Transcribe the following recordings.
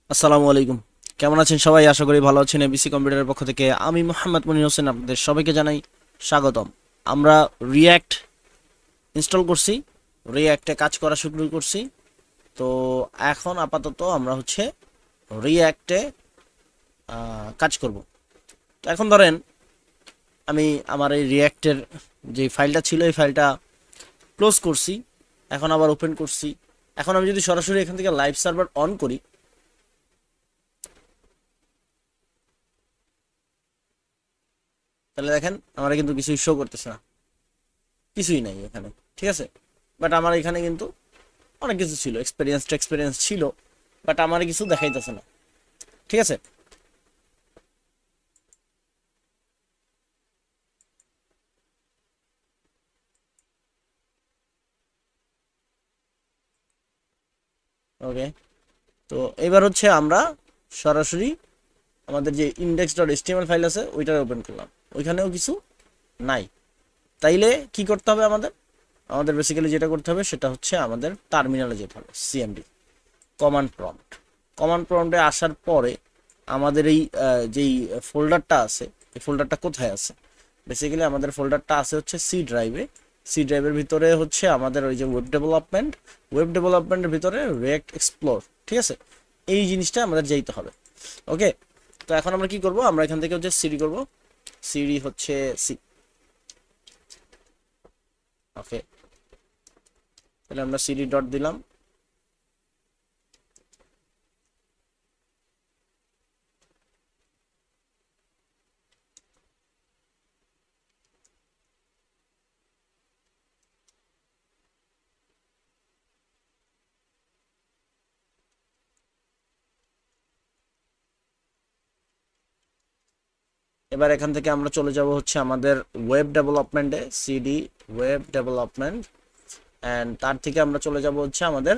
আসসালামু আলাইকুম। কেমন আছেন সবাই? আশা করি ভালো আছেন। এবিসি কম্পিউটারের পক্ষ থেকে আমি মোহাম্মদ মনির হোসেন আপনাদের সবাইকে জানাই স্বাগতম। আমরা রিয়্যাক্ট ইনস্টল করছি, রিয়্যাক্টে কাজ করা শুরু করছি। তো এখন আপাতত আমরা রিয়্যাক্টে কাজ করব। তো এখন ধরেন আমি আমার এই রিয়্যাক্টের যে ফাইলটা ছিল এই ফাইলটা ক্লোজ করছি, এখন আবার ওপেন করছি। এখন আমি যদি সরাসরি এখান থেকে লাইভ সার্ভার অন করি, তাহলে দেখেন আমার কিন্তু কিছুই শো করতেছে না, কিছুই নাই এখানে। ঠিক আছে, বাট আমার এখানে কিন্তু অনেক কিছু ছিল, এক্সপিরিয়েন্স ছিল, বাট আমার কিছু দেখাইতেছে না। ঠিক আছে, ওকে। তো এবার আমরা সরাসরি আমাদের যে index.html ফাইল আছে ওইটার ওপেন করলাম, ওইখানেও কিছু নাই। তাইলে কি করতে হবে? আমাদের আমাদের বেসিক্যালি যেটা করতে হবে সেটা হচ্ছে আমাদের টার্মিনালে যেতে হবে, সিএমডি কমান্ড প্রম্পটে আসার পরে আমাদের এই যেই ফোল্ডারটা আছে, এই ফোল্ডারটা কোথায় আছে? বেসিক্যালি আমাদের ফোল্ডারটা আছে সি ড্রাইভে। সি ড্রাইভের ভিতরে আমাদের ওই যে ওয়েব ডেভেলপমেন্টের ভিতরে রিঅ্যাক্ট এক্সপ্লোর। ঠিক আছে, এই জিনিসটা আমাদের যেতে হবে। ওকে, তো এখন আমরা কি করব? আমরা এখান থেকে সিডি করব, সিডি সি। ওকে, তাহলে আমরা সিডি ডট দিলাম। এবার এখান থেকে আমরা চলে যাব আমাদের ওয়েব ডেভেলপমেন্টে, সিডি ওয়েব ডেভেলপমেন্ট, অ্যান্ড তার থেকে আমরা চলে যাব আমাদের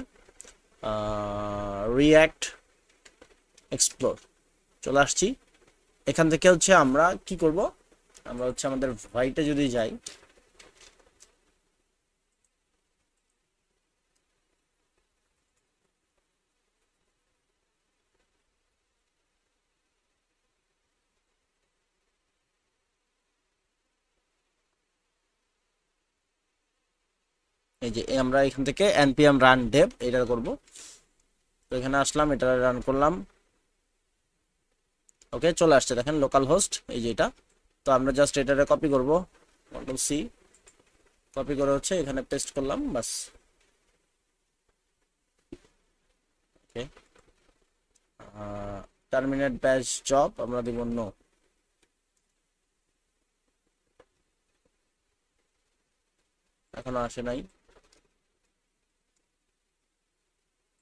রিঅ্যাক্ট এক্সপ্লোর। চলে আসছি। এখান থেকে আমরা কি করব? আমরা আমাদের ভাইটে যদি যাই, এই যে আমরা এখান থেকে npm রান dev এটা করব। তো এখানে আসলাম, এটা রান করলাম। ওকে, চলে আসছে দেখেন লোকাল হোস্ট, এই যে এটা। তো আমরা জাস্ট এটারে কপি করব, কন্ট্রোল সি, কপি করে এখানে পেস্ট করলাম, বাস। ওকে, টার্মিনেট ব্যাচ জব আমরা দিব নো। এখনো আসে নাই,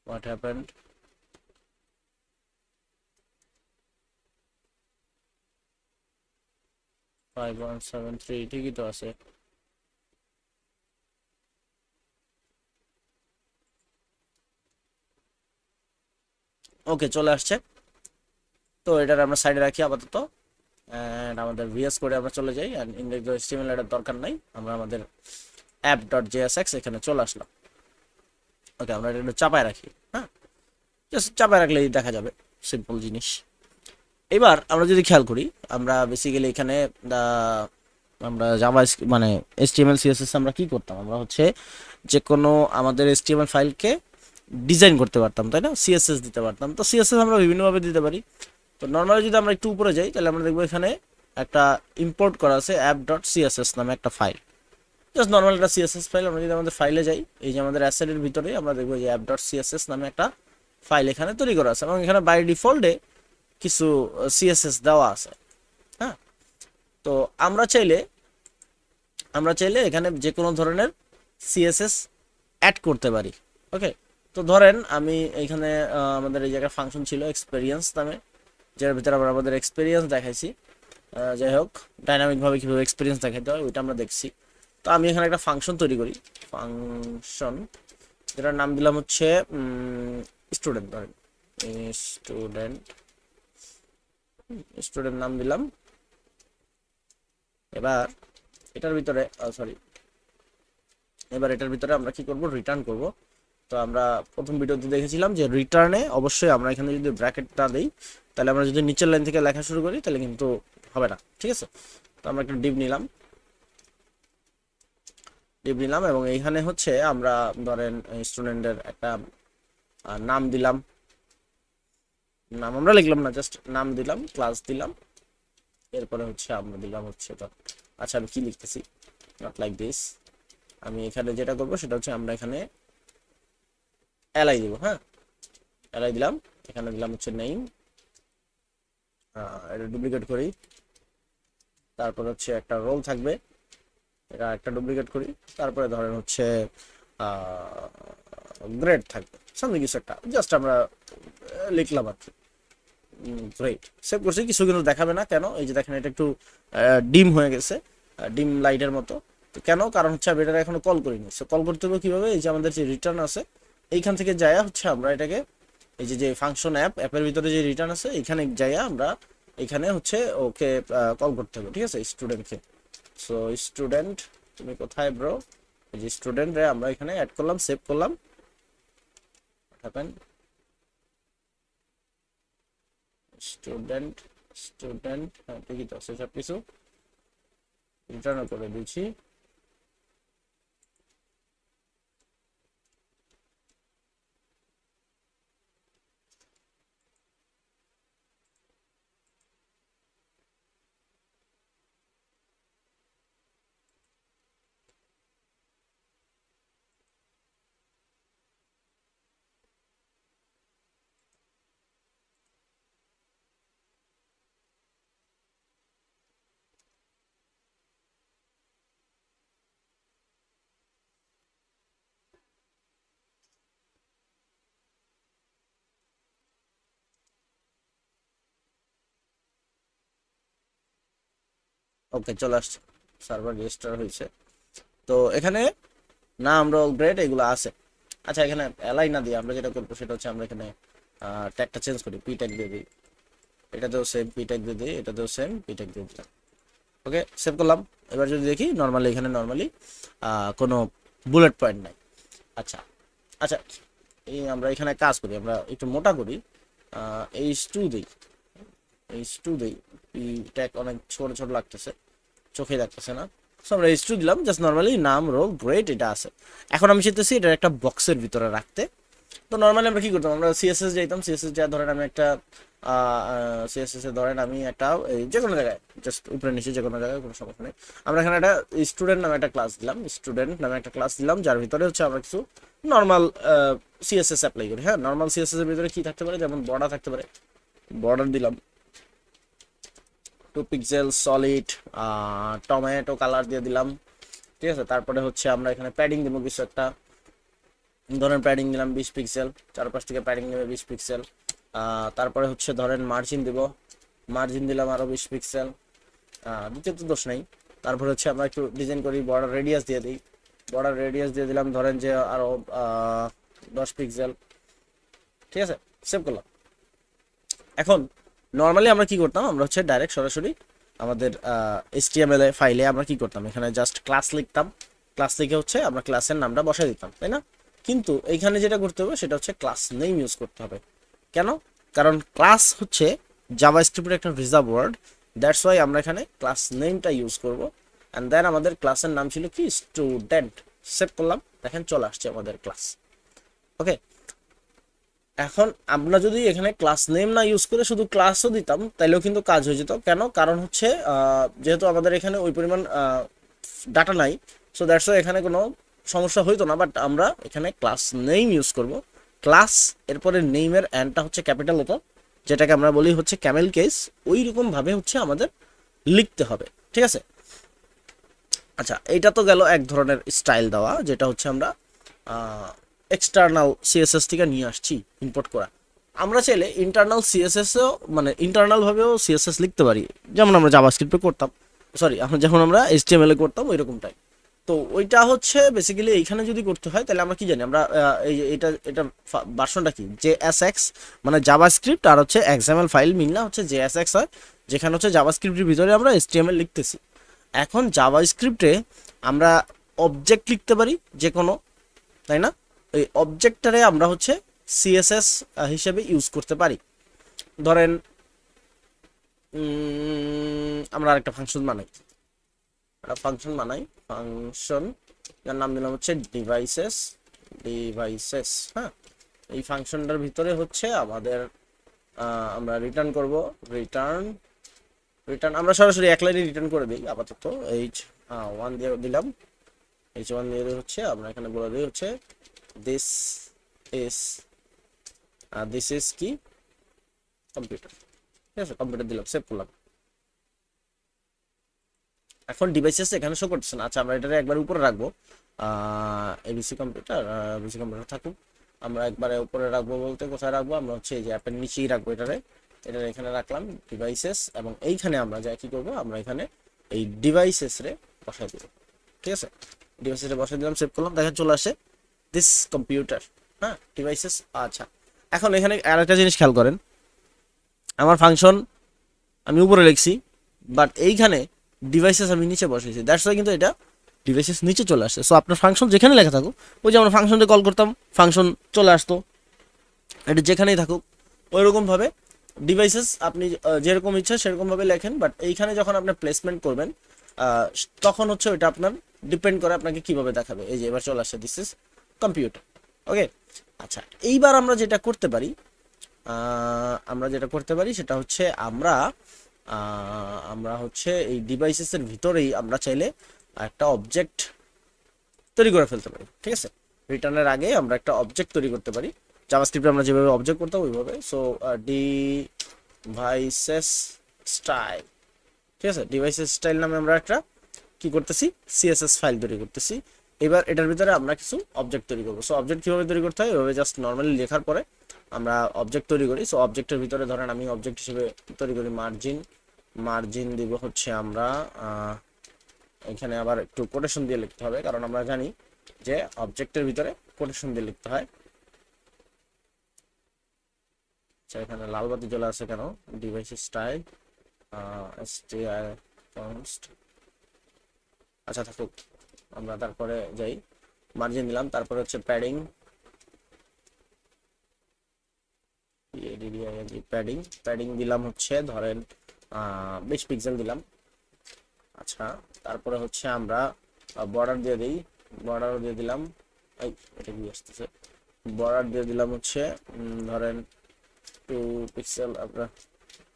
হোয়াট হ্যাপেন্ড? 5173 ঠিকই তো আছে। ওকে, চলে আসছে। তো এটার আমরা সাইডে রাখি আপাতত, এন্ড আমাদের ভিএস কোডে আমরা চলে যাই। এন্ড index.html এর দরকার নাই, আমরা আমাদের app.jsx এখানে চলে আসলাম। ওকে, আমরা এটা একটু চাপায় রাখি। হ্যাঁ, জাস্ট চাপায় রাখলেই দেখা যাবে, সিম্পল জিনিস। এবার আমরা যদি খেয়াল করি, আমরা বেসিক্যালি এখানে আমরা জাভা মানে HTML CSS আমরা কি করতাম? আমরা যে কোনো আমাদের HTML ফাইলকে ডিজাইন করতে পারতাম, তাই না? সিএসএস দিতে পারতাম। তো সিএসএস আমরা বিভিন্নভাবে দিতে পারি। তো নর্মালি যদি আমরা একটু উপরে যাই, তাহলে আমরা দেখবো এখানে একটা ইম্পোর্ট করা আছে app.css নামে একটা ফাইল। জাস্ট নর্মাল একটা সিএসএস ফাইল। আমরা যদি আমাদের ফাইলে যাই, এই যে আমাদের অ্যাসেটের ভিতরে আমরা দেখবো যে app.css নামে একটা ফাইল এখানে তৈরি করা আছে, এবং এখানে বাই ডিফল্টে কিছু সিএসএস দেওয়া আছে। হ্যাঁ, তো আমরা চাইলে এখানে যে কোনো ধরনের সিএসএস অ্যাড করতে পারি। ওকে, তো ধরেন আমি এখানে আমাদের এই জায়গায় ফাংশন ছিল এক্সপেরিয়েন্স নামে, যার ভিতরে আমরা আমাদের এক্সপেরিয়েন্স দেখাইছি। যাই হোক, ডাইনামিকভাবে কীভাবে এক্সপিরিয়েন্স দেখাইতে হয় ওইটা আমরা দেখছি। তো আমি এখানে একটা ফাংশন তৈরি করি, ফাংশন যেটার নাম দিলাম স্টুডেন্ট। ধরেন স্টুডেন্ট, স্টুডেন্ট নাম দিলাম। এবার এটার ভিতরে আমরা কি করব? রিটার্ন করব তো আমরা প্রথম ভিডিওতে দেখেছিলাম যে রিটার্নে অবশ্যই আমরা এখানে যদি ব্র্যাকেটটা দিই, তাহলে আমরা যদি নিচের লাইন থেকে লেখা শুরু করি তাহলে কিন্তু হবে না, ঠিক আছে। তো আমরা একটা ডিভ নিলাম এবং এইখানে হচ্ছে আমরা ধরেন স্টুডেন্টের একটা নাম দিলাম, নাম আমরা লিখলাম না, জাস্ট নাম দিলাম, ক্লাস দিলাম, এরপরে হচ্ছে আমরা দিলাম হচ্ছে তো, আচ্ছা আমি কি লিখতেছি, নট লাইক দিস, আমি এখানে যেটা করবো সেটা হচ্ছে আমরা এখানে এলআই দিব, হ্যাঁ এলআই দিলাম, এখানে দিলাম হচ্ছে নেম, এটা ডুপ্লিকেট করি, তারপর হচ্ছে একটা রোল থাকবে, এটা একটা ডুপ্লিকেট করি, তারপরে ধরেন হচ্ছে গ্রেড থাকবে, সামনে কিছু একটা জাস্ট আমরা লিখলাম আর কি। গ্রেট, সেভ করছি, কিছু কিন্তু দেখাবে না, কেন এই যে দেখেন এটা একটু ডিম হয়ে গেছে, ডিম লাইটের মতো, তো কেন, কারণ হচ্ছে আমি এটা এখনো কল করিনি। সো কল করতে হবে কিভাবে, এই যে আমাদের যে রিটার্ন আছে এইখান থেকে যাইয়া হচ্ছে আমরা এটাকে, এই যে ফাংশন অ্যাপের ভিতরে যে রিটার্ন আছে এখানে যাইয়া আমরা এখানে হচ্ছে ওকে কল করতে হবে, ঠিক আছে, স্টুডেন্টকে। সো স্টুডেন্ট তুমি কোথায় ব্রো, এই যে স্টুডেন্ট রে আমরা এখানে অ্যাড করলাম, সেভ করলাম, স্টুডেন্ট স্টুডেন্ট, হ্যাঁ ঠিকই তো সব কিছু রিটার্ন করে দিচ্ছি। ওকে চলে আসছে, সার্ভার রেজিস্টার হয়েছে। তো এখানে নাম রোল গ্রেড এগুলো আছে। আচ্ছা এখানে অ্যালাই না দিয়ে আমরা যেটা করবো সেটা হচ্ছে আমরা এখানে ট্যাগটা চেঞ্জ করি, পি ট্যাগ দিয়ে দিই, এটাতেও সেম পি ট্যাগ দিয়ে দিই, এটাতেও সেম পি ট্যাগ দিয়ে দিলাম। ওকে সেভ করলাম। এবার যদি দেখি নর্মালি এখানে নর্মালি কোনো বুলেট পয়েন্ট নাই। আচ্ছা আচ্ছা, এই আমরা এখানে কাজ করি, আমরা একটু মোটা করি, H2 দিই, H2 দিই, পি ট্যাগ অনেক ছোট ছোট লাগতেছে, চোখে লাগতেছে না। সো আমরা H2 দিলাম, জাস্ট নর্মালি নাম রোল গ্রেড এটা আছে। এখন আমি চাইতেছি এটা একটা বক্সের ভিতরে রাখতে। তো নর্মালি আমরা কি করতাম, আমরা সিএসএস যাইতাম, সিএসএস যা ধরেন আমি একটা সিএসএস এ ধরেন আমি একটা যে কোনো জায়গায় জাস্ট উপরে নিচে যে কোনো জায়গায় কোনো সমস্যা নেই, আমরা এখানে একটা স্টুডেন্ট নামে একটা ক্লাস দিলাম, স্টুডেন্ট নামে একটা ক্লাস দিলাম, যার ভিতরে হচ্ছে আমরা কিছু নর্মাল সিএসএস অ্যাপ্লাই করি। হ্যাঁ নর্মাল সিএসএস এর ভিতরে কি থাকতে পারে, যেমন বর্ডার থাকতে পারে, বর্ডার দিলাম 2 পিক্সেল সলিড, টমেটো কালার দিয়ে দিলাম, ঠিক আছে। তারপরে হচ্ছে আমরা এখানে প্যাডিং দিব কিছু একটা, ধরেন প্যাডিং দিলাম 20 পিক্সেল, চারপাশ থেকে প্যাডিং নেবে 20 পিক্সেল। তারপরে হচ্ছে ধরেন মার্জিন দিব, মার্জিন দিলাম আরো 20 পিক্সেল, দ্বিতীয় তো দোষ নেই। তারপরে হচ্ছে আমরা একটু ডিজাইন করি, বর্ডার রেডিয়াস দিয়ে দিই, বর্ডার রেডিয়াস দিয়ে দিলাম ধরেন যে আরো 10 পিক্সেল, ঠিক আছে, সেভ করলাম। এখন নর্মালি আমরা কি করতাম, আমরা হচ্ছে ডাইরেক্ট সরাসরি আমাদের HTML ফাইলে আমরা কি করতাম, এখানে জাস্ট ক্লাস লিখতাম, ক্লাস লিখে হচ্ছে আমরা ক্লাসের নামটা বসাই দিতাম, তাই না। কিন্তু এইখানে যেটা করতে হবে সেটা হচ্ছে ক্লাস নেম ইউজ করতে হবে। কেন, কারণ ক্লাস হচ্ছে জাভাস্ক্রিপ্টের একটা রিজার্ভ ওয়ার্ড, দ্যাটস ওয়াই আমরা এখানে ক্লাস নেমটা ইউজ করব। অ্যান্ড দেন আমাদের ক্লাসের নাম ছিল কি, স্টুডেন্ট। সেভ করলাম, দেখেন চলে আসছে আমাদের ক্লাস। ওকে, এখন আমরা যদি এখানে ক্লাস নেম না ইউজ করে শুধু ক্লাসও দিতাম তাহলেও কিন্তু কাজ হয়ে যেত। কেন, কারণ হচ্ছে যেহেতু আমাদের এখানে ওই পরিমাণ ডাটা নাই, সো দ্যাটস ওয়াই এখানে কোনো সমস্যা হইতো না। বাট আমরা এখানে ক্লাস নেম ইউজ করব, ক্লাস এরপরে নেমের অ্যান্ডটা হচ্ছে ক্যাপিটাল লেটার, যেটাকে আমরা বলি হচ্ছে ক্যামেল কেস, ওই রকম ভাবে হচ্ছে আমাদের লিখতে হবে, ঠিক আছে। আচ্ছা এইটা তো গেল এক ধরনের স্টাইল দেওয়া, যেটা হচ্ছে আমরা এক্সটার্নাল সিএসএস থেকে নিয়ে আসছি ইম্পোর্ট করা। আমরা চাইলে ইন্টারনাল সিএসএসও মানে ইন্টারনাল ভাবেও সিএসএস লিখতে পারি, যেমন আমরা জাভাস্ক্রিপ্টে করতাম, সরি যেমন আমরা এইচটিএমএল এ করতাম ওই রকমটাই। তো ওইটা হচ্ছে বেসিক্যালি এইখানে যদি করতে হয় তাহলে আমরা কি জানি, আমরা এই এটা এটা ভার্সনটা কি, জেএসএক্স, মানে জাভাস্ক্রিপ্ট আর হচ্ছে এক্সএমএল ফাইল মিলনা হচ্ছে জেএসএক্স হয়, যেখানে হচ্ছে জাভাস্ক্রিপ্টের ভিতরে আমরা এইচটিএমএল লিখতেছি। এখন জাভাস্ক্রিপ্টে আমরা অবজেক্ট লিখতে পারি যে কোনো, তাই না, এই অবজেক্টটারে আমরা হচ্ছে সিএসএস হিসেবে ইউজ করতে পারি। ধরেন আমরা আরেকটা ফাংশন বানাই, ফাংশন যার নাম দিলাম হচ্ছে ডিভাইসেস। হ্যাঁ, এই ফাংশনটার ভিতরে হচ্ছে আমাদের আমরা রিটার্ন করব, রিটার্ন আমরা সরাসরি এক লাইনে রিটার্ন করে দিই আপাতত। H1 দিয়ে দিলাম, H1 দিয়ে হচ্ছে আমরা এখানে বলে দিই হচ্ছে দিস ইজ কি কম্পিউটার। ঠিক আছে, কম্পিউটার দিলাম, সেভ করলাম। এখন ডিভাইসেস এখানে শো করতেছে না। আচ্ছা, আমরা এটারে একবার উপরে রাখবো, এবিসি কম্পিউটার থাকুক। আমরা একবারে উপরে রাখবো বলতে কোথায় রাখবো, আমরা হচ্ছে এই যে অ্যাপের নিচেই রাখবো এটারে এখানে রাখলাম ডিভাইসেস। এবং এইখানে আমরা যা কি করবো, আমরা এখানে এই ডিভাইসেস রে বসাই দিব। ঠিক আছে, ডিভাইসেস রে বসাই দিলাম, সেভ করলাম, দেখা চলে আসে দিস কম্পিউটার। হ্যাঁ, ডিভাইসেস। আচ্ছা, এখন এখানে আরেকটা জিনিস খেয়াল করেন, আমার ফাংশন আমি উপরে লিখছি, বাট এইখানে ডিভাইসেস আমি নিচে বসেছি, দ্যাটস ওয়াই কিন্তু এটা ডিভাইসেস নিচে চলে আসছে। সো আপনার ফাংশন যেখানে লেখা থাকুক, ওই যে আমরা ফাংশনটা কল করতাম, ফাংশন চলে আসতো, এটা যেখানেই থাকুক ওইরকমভাবে ডিভাইসেস আপনি যেরকম ইচ্ছা সেরকমভাবে লেখেন। বাট এইখানে যখন আপনি প্লেসমেন্ট করবেন তখন হচ্ছে ওইটা আপনার ডিপেন্ড করে আপনাকে কিভাবে দেখাবে। এই যে এবার চলে আসছে দিস ইজ কম্পিউটার। ওকে, আচ্ছা, এইবার আমরা যেটা করতে পারি সেটা হচ্ছে আমরা হচ্ছে এই ডিভাইসেসের ভিতরেই আমরা চাইলে একটা অবজেক্ট তৈরি করে ফেলতে পারি। ঠিক আছে, রিটার্নের আগে আমরা একটা অবজেক্ট তৈরি করতে পারি, জাভাস্ক্রিপ্টে আমরা যেভাবে অবজেক্ট করতাম ওইভাবে। সো ডিভাইসেস স্টাইল, ঠিক আছে, ডিভাইসেস স্টাইল নামে আমরা একটা কি করতেছি, সিএসএস ফাইল তৈরি করতেছি। এবার এটার ভিতরে আমরা কিছু অবজেক্ট তৈরি করবো। সো অবজেক্ট কিভাবে তৈরি করতে হয়, এভাবে জাস্ট নর্মালি লেখার পরে আমরা অবজেক্ট তৈরি করি। সো অবজেক্টের ভিতরে ধরেন আমি অবজেক্ট হিসেবে তৈরি করি মার্জিন দিব হচ্ছে আমরা এখানে আবার একটু কোটেশন দিয়ে লিখতে হবে, কারণ আমরা জানি যে অবজেক্টের ভিতরে কোটেশন দিয়ে লিখতে হয়। আচ্ছা, এখানে লাল বাতি চলে আসে কেন, ডিভাইস স্টাইল আচ্ছা থাকুক, আমরা তারপরে যাই, মার্জিন দিলাম, তারপরে হচ্ছে প্যাডিং দিলাম হচ্ছে ধরেন 20 পিক্সেল দিলাম। আচ্ছা, তারপরে হচ্ছে আমরা বর্ডার দিয়ে দিলাম, এটা কি আসতেছে, বর্ডার দিয়ে দিলাম হচ্ছে ধরেন 2 পিক্সেল, আমরা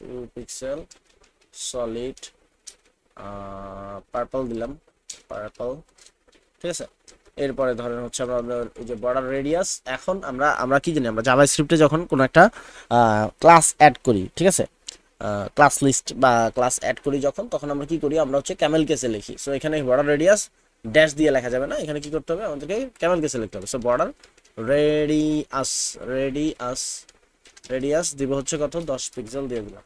2 পিক্সেল সলিড পার্পল দিলাম, ঠিক আছে। এরপরে ধরেন হচ্ছে আমরা এই যে বর্ডার রেডিয়াস, এখন আমরা কি জানি, আমরা জাভাস্ক্রিপ্টে যখন কোনো একটা ক্লাস অ্যাড করি, ঠিক আছে, ক্লাস লিস্ট বা ক্লাস অ্যাড করি যখন, তখন আমরা কি করি, আমরা হচ্ছে ক্যামেল কেসে লিখি। সো এখানে বর্ডার রেডিয়াস ড্যাশ দিয়ে লেখা যাবে না, এখানে কি করতে হবে, আমাদেরকে ক্যামেল কেসে লিখতে হবে। সো বর্ডার রেডিয়াস দিব হচ্ছে কত, 10 পিক্সেল দিয়ে দিলাম,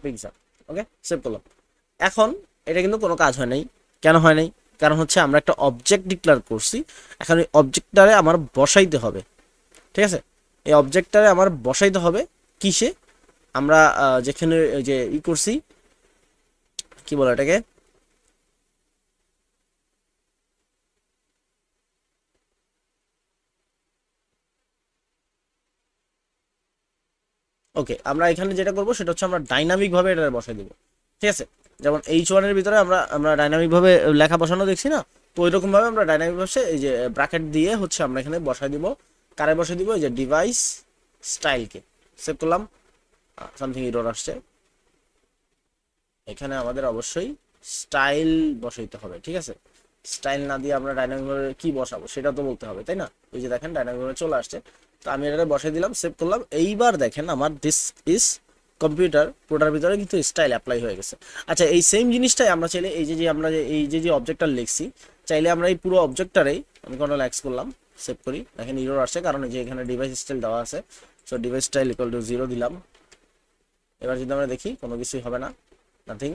পিক্সেল। ওকে, সেভ করলাম। এখন এটা কিন্তু কোনো কাজ হয় নাই। কেন হয় নাই? কারণ হচ্ছে আমরা একটা অবজেক্ট ডিক্লেয়ার করছি, এখন এই অবজেক্টটারে আমার বসাইতে হবে। ঠিক আছে, এই অবজেক্টটারে আমার বসাইতে হবে কিসে, আমরা যেখানে যে করছি, কি বলে এটাকে, ওকে, আমরা এখানে যেটা করবো সেটা হচ্ছে আমরা ডাইনামিক ভাবে এটা বসাই দিব। ঠিক আছে, যেমন H1 এর ভিতরে আমরা ডাইনামিক ভাবে লেখা বসানো দেখছি না, তো ওইরকম ভাবে আমরা ডাইনামিক ভাবে এই যে ব্র্যাকেট দিয়ে হচ্ছে আমরা এখানে বসাই দিব। কারে বসাই দিব? এই যে ডিভাইস স্টাইলকে। সেভ করলাম, সামথিং এরর আসছে, এখানে আমাদের অবশ্যই স্টাইল বসাইতে হবে। ঠিক আছে, স্টাইল না দিয়ে আমরা ডাইনামিক ভাবে কি বসাবো সেটা তো বলতে হবে, তাই না? এই যে দেখেন ডাইনামিক ভাবে চলে আসছে, তো আমি এটা বসাই দিলাম, সেভ করলাম। এইবার দেখেন আমার দিস ইজ কম্পিউটার পুরোটার ভিতরে কিন্তু স্টাইল অ্যাপ্লাই হয়ে গেছে। আচ্ছা, এই সেম জিনিসটাই আমরা চাইলে এই যে আমরা এই যে অবজেক্টটা লিখছি, চাইলে আমরা এই পুরো অবজেক্টটারেই, আমি কন্ট্রোল এক্স করলাম, সেভ করি, দেখেন এরর আসছে, কারণ এই যে এখানে ডিভাইস স্টাইল দেওয়া আছে। So device style equal to 0 দিলাম। এবার যদি আমরা দেখি কোনো কিছুই হবে না, নাথিং।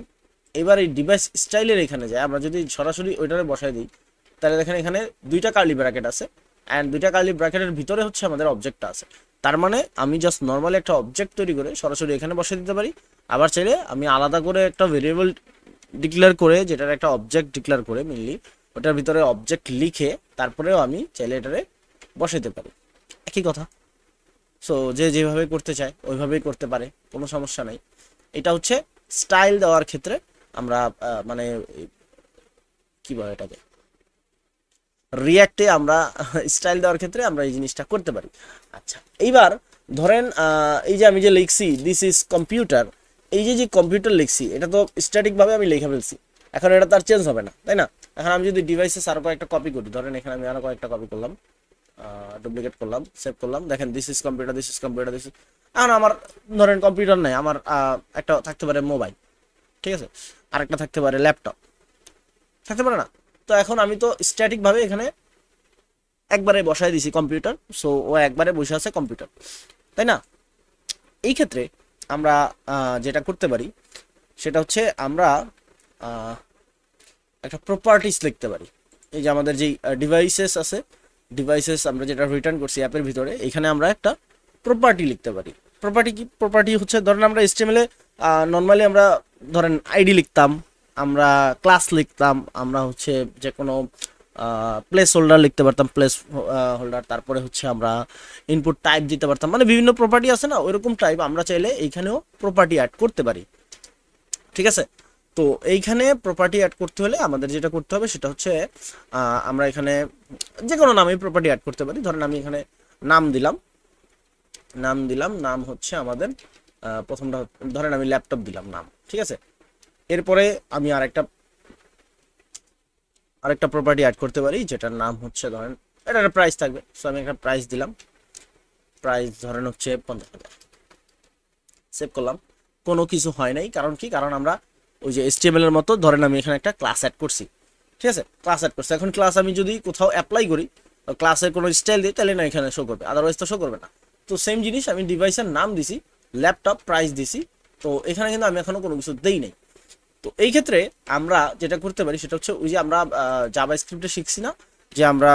এবার এই ডিভাইস স্টাইলের এখানে যায়, আমরা যদি সরাসরি ওইটারে বসাই দিই, তাহলে দেখেন এখানে 2টা কার্লি ব্র্যাকেট আছে, অ্যান্ড 2টা কার্লি ব্র্যাকেটের ভিতরে হচ্ছে আমাদের অবজেক্টটা আছে। তার মানে আমি জাস্ট নর্মালি একটা অবজেক্ট তৈরি করে সরাসরি এখানে বসে দিতে পারি। আবার চাইলে আমি আলাদা করে একটা ভেরিয়েবল ডিক্লেয়ার করে, যেটার একটা অবজেক্ট ডিক্লেয়ার করে মেনলি ওটার ভিতরে অবজেক্ট লিখে তারপরেও আমি চাইলে এটারে বসাইতে পারি, একই কথা। সো যে যেভাবে করতে চায় ওইভাবেই করতে পারে, কোনো সমস্যা নাই। এটা হচ্ছে স্টাইল দেওয়ার ক্ষেত্রে আমরা মানে কি বলে এটাকে, রিয়াক্টে আমরা স্টাইল দেওয়ার ক্ষেত্রে আমরা এই জিনিসটা করতে পারি। আচ্ছা, এইবার ধরেন এই যে আমি যে লিখছি দিস ইজ কম্পিউটার, এই যে যে কম্পিউটার লিখছি এটা তো স্ট্যাটিকভাবে আমি লিখে ফেলছি, এখন এটা তার চেঞ্জ হবে না, তাই না? এখন আমি যদি ডিভাইসেস আরো কয়েকটা কপি করি, ধরেন এখানে আমি আরো কয়েকটা কপি করলাম, ডুপ্লিকেট করলাম, সেভ করলাম, দেখেন this is computer, this is computer, this is. এখন আমার ধরেন কম্পিউটার নাই, আমার একটা থাকতে পারে মোবাইল, ঠিক আছে, আরেকটা থাকতে পারে ল্যাপটপ, থাকতে পারে না? তো এখন আমি তো স্ট্যাটিক ভাবে এখানে একবারে বসায় দিছি কম্পিউটার, সো ও একবারে বসে আছে কম্পিউটার, তাই না? এই ক্ষেত্রে আমরা যেটা করতে পারি সেটা হচ্ছে আমরা একটা প্রপার্টিস লিখতে পারি। এই যে আমাদের যেই ডিভাইসেস আছে, ডিভাইসেস আমরা যেটা রিটার্ন করছি অ্যাপের ভিতরে, এখানে আমরা একটা প্রপার্টি লিখতে পারি। প্রপার্টি কি? প্রপার্টি হচ্ছে ধরেন আমরা HTML এ নর্মালি আমরা ধরেন আইডি লিখতাম, আমরা ক্লাস লিখতাম, আমরা হচ্ছে যে কোনো প্লেস হোল্ডার লিখতে পারতাম, প্লেস হোল্ডার, তারপরে হচ্ছে আমরা ইনপুট টাইপ দিতে পারতাম, মানে বিভিন্ন প্রপার্টি আছে না, ওইরকম টাইপ আমরা চাইলে এইখানেও প্রপার্টি অ্যাড করতে পারি, ঠিক আছে? তো এইখানে প্রপার্টি অ্যাড করতে হলে আমাদের যেটা করতে হবে সেটা হচ্ছে আমরা এখানে যে কোনো নামে প্রপার্টি অ্যাড করতে পারি। ধরেন আমি এখানে নাম দিলাম, নাম হচ্ছে আমাদের প্রথমটা ধরেন আমি ল্যাপটপ দিলাম নাম, ঠিক আছে? এরপরে আমি আরেকটা প্রপার্টি অ্যাড করতে পারি যেটার নাম হচ্ছে ধরেন এটার প্রাইস থাকবে, সো আমি একটা প্রাইস দিলাম, প্রাইস ধরেন হচ্ছে 50,000, সেভ করলাম। কোনো কিছু হয় নাই, কারণ কি? কারণ আমরা ওই যে HTML এর মতো ধরেন আমি এখানে একটা ক্লাস অ্যাড করছি, ঠিক আছে? ক্লাস অ্যাড করছি, এখন ক্লাস আমি যদি কোথাও অ্যাপ্লাই করি, ক্লাসের কোনো স্টাইল দিই, তাহলে না এখানে শো করবে, আদারওয়াইজ তো শো করবে না। তো সেম জিনিস আমি ডিভাইসের নাম দিছি, ল্যাপটপ, প্রাইস দিছি, তো এখানে কিন্তু আমি এখনো কোনো কিছু দেই নাই। তো এই ক্ষেত্রে আমরা যেটা করতে পারি সেটা হচ্ছে ওই যে আমরা জাভা স্ক্রিপ্টে শিখছি না যে আমরা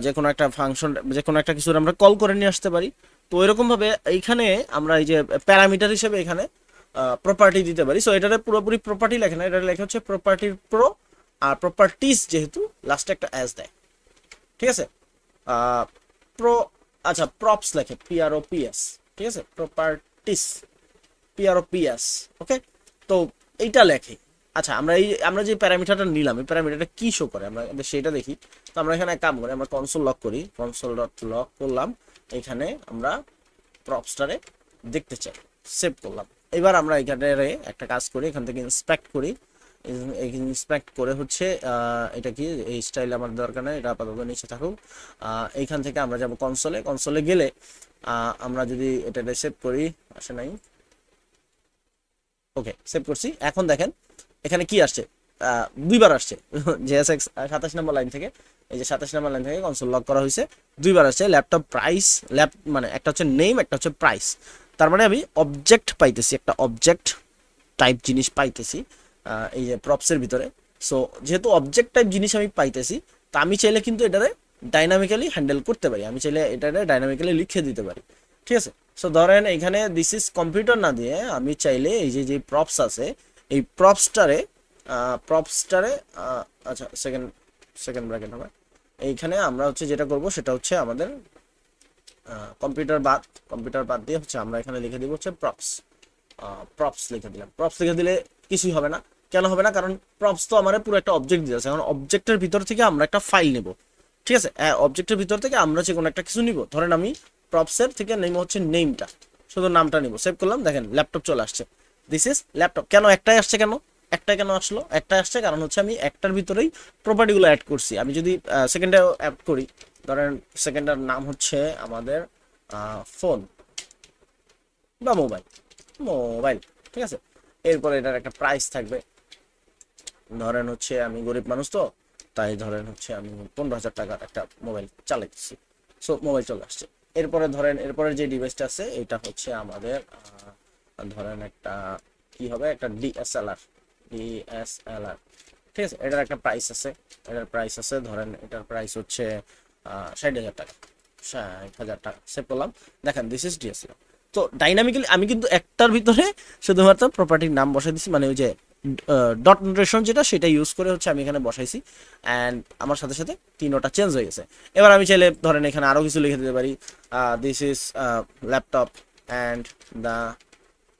যে কোনো একটা ফাংশন, যে কোনো একটা কিছু আমরা কল করে নিয়ে আসতে পারি, তো এরকম ভাবে এইখানে আমরা এই যে প্যারামিটার হিসেবে এখানে প্রপার্টি দিতে পারি। সো এটারে পুরোপুরি প্রপার্টি লেখে না, এটা লেখা হচ্ছে প্রপার্টির প্রো, আর প্রপার্টিস যেহেতু লাস্টে একটা অ্যাস দেয়, ঠিক আছে? প্রো, আচ্ছা প্রপস লেখে PROPS, ঠিক আছে? প্রপার্টিস PROPS, ওকে? তো এইটা লেখে। আচ্ছা, আমরা যে প্যারামিটারটা নিলাম, এই প্যারামিটারটা কি শো করে আমরা সেটা দেখি। তো আমরা এখানে এক কাম করি, আমরা কনসোল লক করি, কনসোল ডট লক করলাম, এখানে আমরা প্রপসটারে দেখতে চাই, সেভ করলাম। এবার আমরা এখানে একটা কাজ করি, এখান থেকে ইন্সপেক্ট করি, ইন্সপেক্ট করে হচ্ছে এটা কি, এই স্টাইল আমার দরকার নেই, এটা আপাতত নিচে থাকুক। এইখান থেকে আমরা যাব কনসোলে, কনসোলে গেলে আমরা যদি এটাতে সেভ করি, আসে নাই, ওকে সেভ করছি। এখন দেখেন এখানে কি আসছে, দুইবার আসছে JSX 27 নম্বর লাইন থেকে, এই যে 27 নম্বর লাইন থেকে কনসোল লক করা হয়েছে, দুইবার আসছে ল্যাপটপ প্রাইস, মানে একটা হচ্ছে নেম, একটা হচ্ছে প্রাইস। তার মানে আমি অবজেক্ট পাইতেছি, একটা অবজেক্ট টাইপ জিনিস পাইতেছি এই যে প্রপসের ভিতরে। সো যেহেতু অবজেক্ট টাইপ জিনিস আমি পাইতেছি, তা আমি চাইলে কিন্তু এটারে ডাইনামিক্যালি হ্যান্ডেল করতে পারি, আমি চাইলে এটারে ডাইনামিক্যালি লিখে দিতে পারি, ঠিক আছে? সো ধরেন এখানে দিস ইজ কম্পিউটার না দিয়ে আমি চাইলে এই যে যে প্রপস আছে, এই প্রপসটারে আচ্ছা সেকেন্ড ব্র্যাকেট হবে, এইখানে আমরা হচ্ছে যেটা করব সেটা হচ্ছে আমাদের কম্পিউটার বাদ দিয়ে হচ্ছে আমরা এখানে লিখে দিব হচ্ছে প্রপস লিখে দিলাম। প্রপস লিখে দিলে কিছুই হবে না, কেন হবে না? কারণ প্রপস তো আমার পুরো একটা অবজেক্ট দিয়ে আছে, এখন অবজেক্টের ভিতর থেকে আমরা একটা ফাইল নেব, ঠিক আছে? অবজেক্টের ভিতর থেকে আমরা যে কোনো একটা কিছু নিব, ধরেন আমি প্রপসের থেকে নেম হচ্ছে নেমটা, শুধু নামটা নিব, সেভ করলাম, দেখেন ল্যাপটপ চলে আসছে, দিস ইজ ল্যাপটপ। কেন একটাই আসছে? একটাই কেন আসলো? একটা আসছে কারণ হচ্ছে আমি একটার ভিতরেই প্রপার্টিগুলো অ্যাড করছি। আমি যদি সেকেন্ডে অ্যাড করি, ধরেন সেকেন্ডের নাম হচ্ছে আমাদের ফোন বা মোবাইল, ঠিক আছে? এরপরে এটার একটা প্রাইস থাকবে, ধরেন হচ্ছে আমি গরিব মানুষ, তো তাই ধরেন হচ্ছে আমি 15,000 টাকার একটা মোবাইল চালাইতেছি, সো মোবাইল চলে আসছে। এরপরে ধরেন এরপরে যে ডিভাইসটা আছে এটা হচ্ছে আমাদের ধরেন একটা কি হবে, একটা DSLR, ঠিক আছে? এটার একটা প্রাইস আছে, ধরেন এটার প্রাইস হচ্ছে 60,000 টাকা, 60,000 টাকা, সেভ করলাম, দেখেন দিস ইজ DSLR। তো ডাইনামিক্যালি আমি কিন্তু একটার ভিতরে শুধুমাত্র প্রপার্টির নাম বসাই দিচ্ছি, মানে ওই যে ডট নোটেশন যেটা সেটা ইউজ করে হচ্ছে আমি এখানে বসাইছি, অ্যান্ড আমার সাথে সাথে তিনোটা চেঞ্জ হয়ে গেছে। এবার আমি চাইলে ধরেন এখানে আরও কিছু লিখে দিতে পারি, this is laptop and the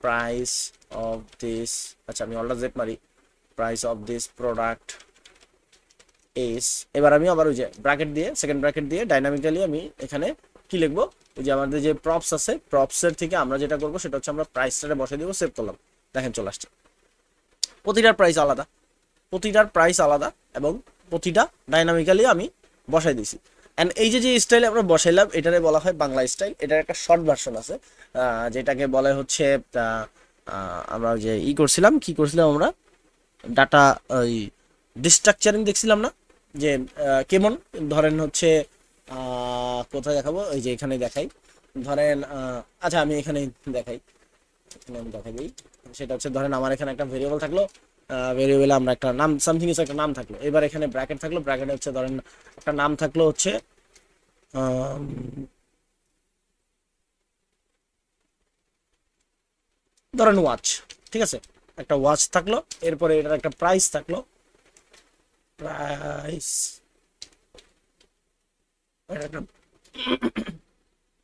price of this, আচ্ছা আমি অল্টার জেড মারি, price of this product is, এবার আমি আবার ওই যে ব্র্যাকেট দিয়ে সেকেন্ড ব্র্যাকেট দিয়ে ডাইনামিক্যালি আমি এখানে কি লিখবো, ওই যে আমাদের যে প্রপস আছে প্রপসের থেকে আমরা যেটা করবো সেটা হচ্ছে আমরা প্রাইসটা বসে দিব, সেভ করলাম, দেখেন চলে আসছে। প্রতিটার প্রাইস আলাদা, প্রতিটার প্রাইস আলাদা এবং প্রতিটা ডাইনামিক্যালি আমি বসাই দিছি। অ্যান্ড এই যে স্টাইলে আমরা বসাইলাম এটারে বলা হয় বাংলা স্টাইল। এটার একটা শর্ট ভার্সন আছে যেটাকে বলে হচ্ছে আমরা যে করছিলাম, কি করছিলাম আমরা, ডাটা ওই ডিস্ট্রাকচারিং দেখছিলাম না, যে কেমন ধরেন হচ্ছে কোথায় দেখাবো, এই যে এখানে দেখাই, ধরেন আচ্ছা আমি এখানে দেখাই, এখানে আমি দেখাই দিই। সেটা হচ্ছে ধরেন আমার এখানে একটা ভেরিয়েবল থাকলো, ভেরিয়েবলে আমরা একটা নাম সামথিং কিছু একটা নাম থাকলো, এবার এখানে ব্র্যাকেট থাকলো, ব্র্যাকেটে হচ্ছে ধরেন একটা নাম থাকলো হচ্ছে ধরেন ওয়াচ, ঠিক আছে, একটা ওয়াচ থাকলো, এরপরে এটার একটা প্রাইস থাকলো, প্রাইস, একটা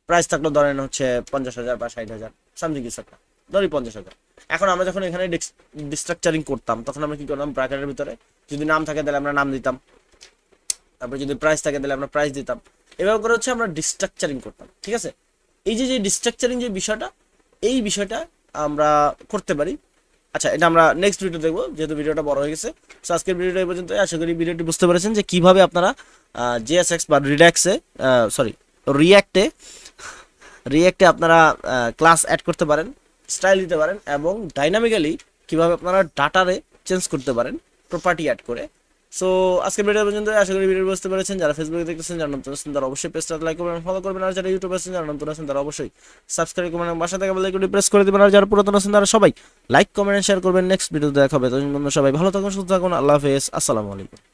প্রাইস থাকলো ধরেন হচ্ছে 50,000 বা 60,000 সামথিং কিছু একটা, ধরি 50,000। এখন আমরা যখন এখানে ডিস্ট্রাকচারিং করতাম তখন আমরা কি করলাম, ব্র্যাকেটের ভিতরে যদি নাম থাকে তাহলে আমরা নাম দিতাম, তারপরে যদি প্রাইস থাকে তাহলে আমরা প্রাইস দিতাম, এভাবে করে হচ্ছে আমরা ডিস্ট্রাকচারিং করতাম, ঠিক আছে। এই যে ডিস্ট্রাকচারিং যে বিষয়টা, এই বিষয়টা আমরা করতে পারি। আচ্ছা এটা আমরা নেক্সট ভিডিও দেখবো, যেহেতু ভিডিওটা বড় হয়ে গেছে। সো আজকের ভিডিওটা এই পর্যন্ত, আশা করি ভিডিওটি বুঝতে পেরেছেন যে কিভাবে আপনারা জিএসএক্স বা রিয়াক্টে আপনারা ক্লাস অ্যাড করতে পারেন, স্টাইল দিতে পারেন, এবং ডাইনামিক্যালি কিভাবে আপনারা ডাটারে চেঞ্জ করতে পারেন প্রপার্টি অ্যাড করে। সো আজকের ভিডিও পর্যন্ত, আশা করি ভিডিও বুঝতে পেরেছেন। যারা ফেসবুকে দেখতেছেন, যারা নতুন আছেন তারা অবশ্যই পেজটা লাইক করবেন, ফলো করবেন, আর যারা ইউটিউবে আছেন, যারা নতুন আছেন তারা অবশ্যই সাবস্ক্রাইব করবেন এবং বাসা থেকে বেল আইকনটি প্রেস করে দিবেন, আর যারা পুরাতন আছেন তারা সবাই লাইক কমেন্ট শেয়ার করবেন। নেক্সট ভিডিওতে দেখা হবে, ততক্ষণ সবাই ভালো থাকুন, সুস্থ থাকুন, আল্লাহ হাফেজ, আসসালামু আলাইকুম।